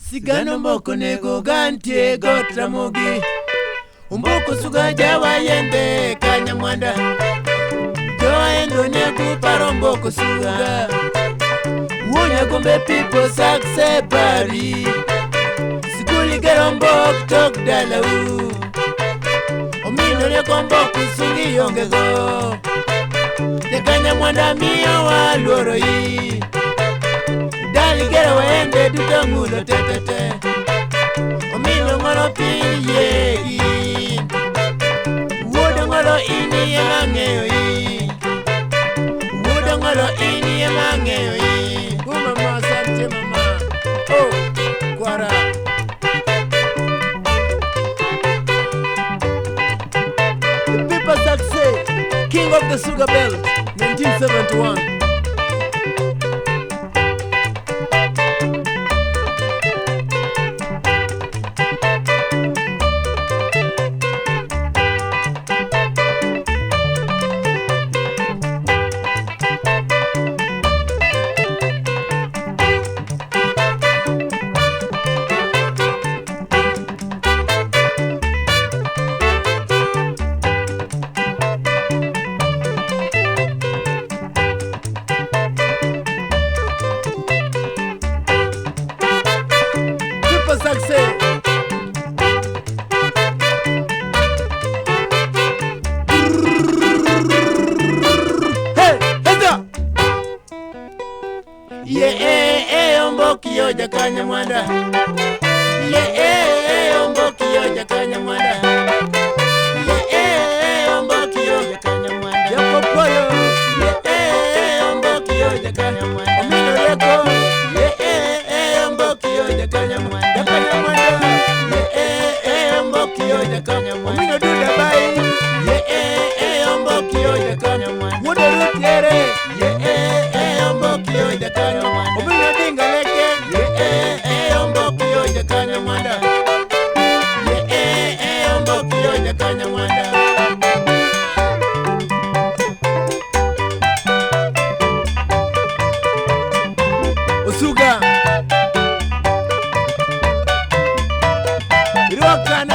Sigano moko nego gantie gotra mogi. Umboko suga jawa yende kanya mwanda. Joa endo negu paro mboko suga. Wonya gombe people sakse bari. Sikuli gero mbok tok dala u. Omino neko mboko sungi yonge go. Dekanya mwanda miya wa luoro yi. Dali gero wende duto ngulo tetete. Omino ngolo pili yegi. Wodo ngolo ini ye mangeyo yi. Wodo ngolo ini ye mangeyo yi. Mama sante mama. Oh, kwara. The people success, king of the sugar belt, 1971. Success. Hey, enda. Omboki yoja kanya mwanda. Omboki yoja kanya mwanda. Omboki yoja kanya mwanda. Yoko poyo. Omboki yoja kanya mwanda. Omino leko. Omboki yoja kanya mwanda. Omino duda bai. Omboki yoja kanya mwanda. Wodo rutiere. Omboki yoja kanya mwanda. Omino dinga leke. Omboki yoja kanya mwanda. Omboki yoja kanya mwanda. Osuga Iroka